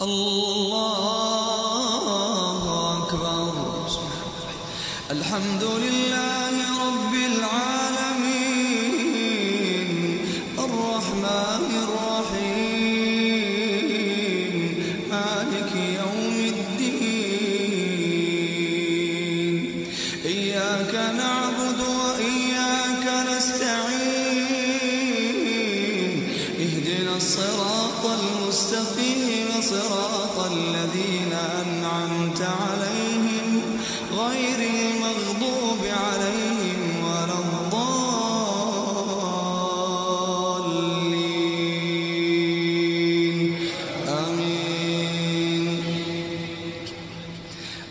الله أكبر. الحمد لله رب العالمين الرحمن الرحيم مالك يوم الدين. إياك نعبد وإياك نستعين. اهدنا الصراط المستقيم صراط الذين أنعمت عليهم غير المغضوب عليهم ولا الضالين. آمين.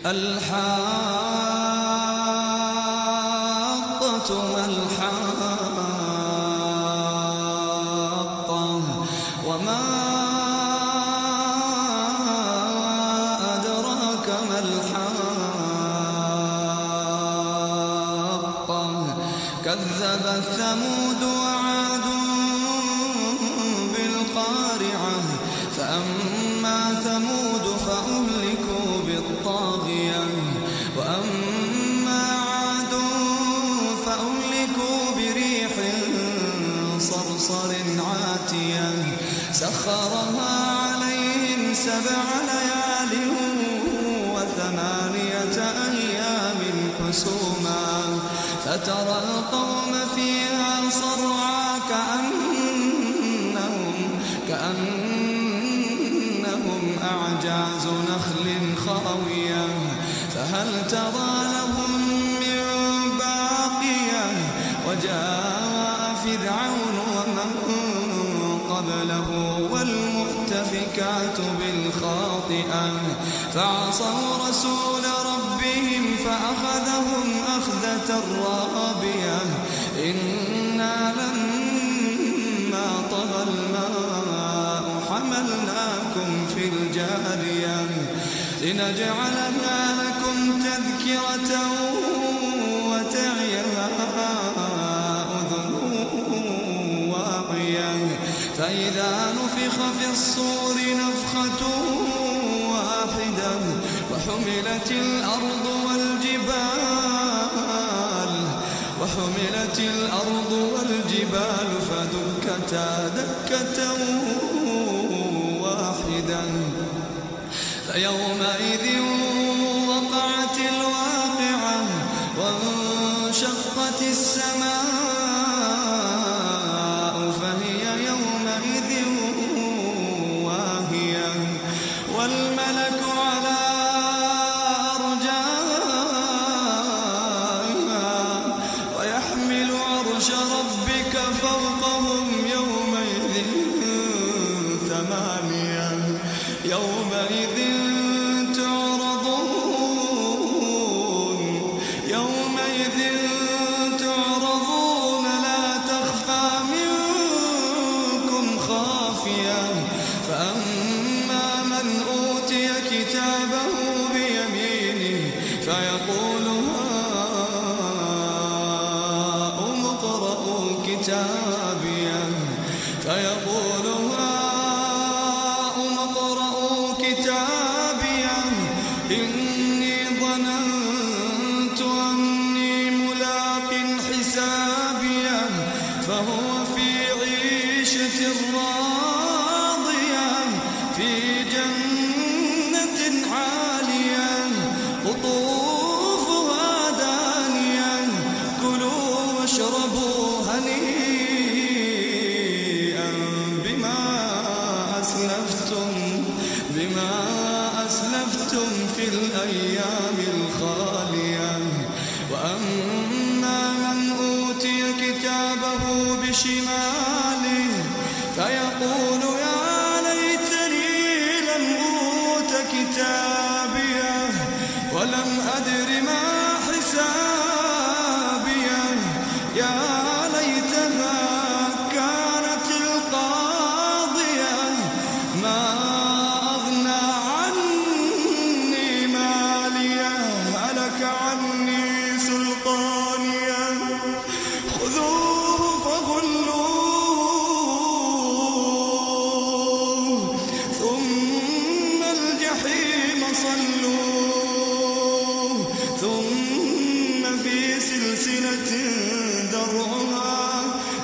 الحاقة ما الحاقة وما أدراك ما الحاقة. كذبت ثمود وعاد بالقارعة. فأما ثمود فأهلكوا بالطاغية وأما عاد فأهلكوا بريح صرصر عاتية سخرها عليهم 7 ليال و8 أيام حسوما فترى القوم فيها صرعى كأنهم أعجاز نخل خاوية فهل ترى لهم من باقية. وجاء فرعون ومن قبله والمؤتفكات بالخاطئة فعصوا رسول ربهم فأخذهم أخذة رابية. إنا لما طغى الماء حملناكم في الجارية لنجعلها لكم تذكرة وتعيها أذن واعية. فإذا نفخ في الصور نفخة واحدة وحملت الأرض والجبال فدكتا دكة واحدة. فيومئذ وقعت الواقعة وانشقت السماء فهي يومئذ واهية والملك على أرجائها ويحمل عرش ربك فوقهم يومئذ 8 يومئذ تعرضون لا تخفى منكم خافية. فأما من أوتي كتابه بيمينه فيقول هاؤم اقرءوا كتابيه إني ظننت أني ملاق حسابيه فهو في عيشة راضية في جنة عالية قطوفها دانية. كلوا واشربوا هنيئا بما أسلفتم في الأيام الخالية. وأما من أوتي كتابه بشماله فيقول يا ليتني لم أوت كتابيه ولم أدر ما حسابيه. يا ليتها كانت القاضية ما أغنى عني ماليه هلك عني سلطانيه. خذوه فغلوه سلسلة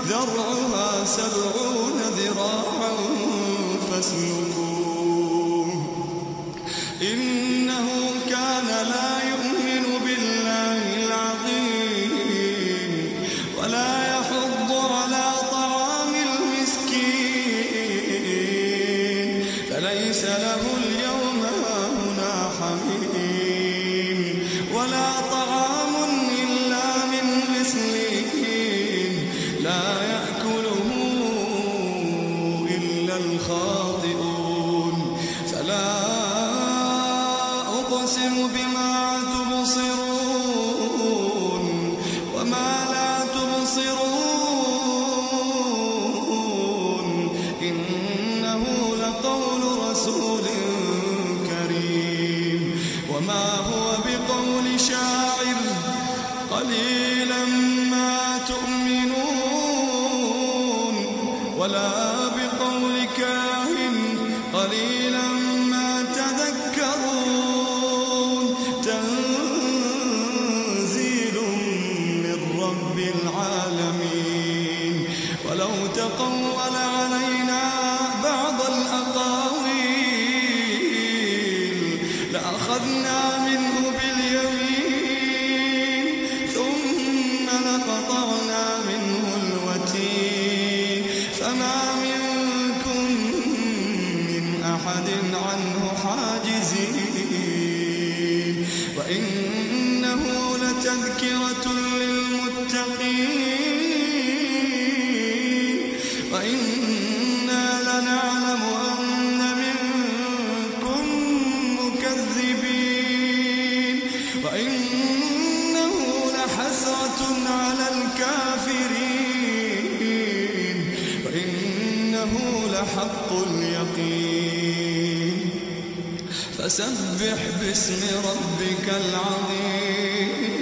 ذرعها 70 ذراعا فاسلكوه إنه كان لا يؤمن بالله العظيم ولا يحض على طعام المسكين فليس له اليوم هاهنا حميم ولا طعام إلا من غسلين لا يأكله إلا الخاطئون فلا أقسم بما تبصرون وما لا تبصرون إنه لقول رسول كريم وما هو بقول شاعر قليلا ما تؤمنون ولا بقول كاهن قليلا ما تذكرون تنزيل من رب العالمين ولو تقول علينا بعض الأقاويل لأخذنا منه باليمين ثم لقطعنا منه الوتين فما منكم من أحد عنه حاجزين وإنه لتذكرة للمتقين وإنا لنعلم أن منكم مكذبين وإنه لحسرة على الكافرين وإنه لحق اليقين فسبح باسم ربك العظيم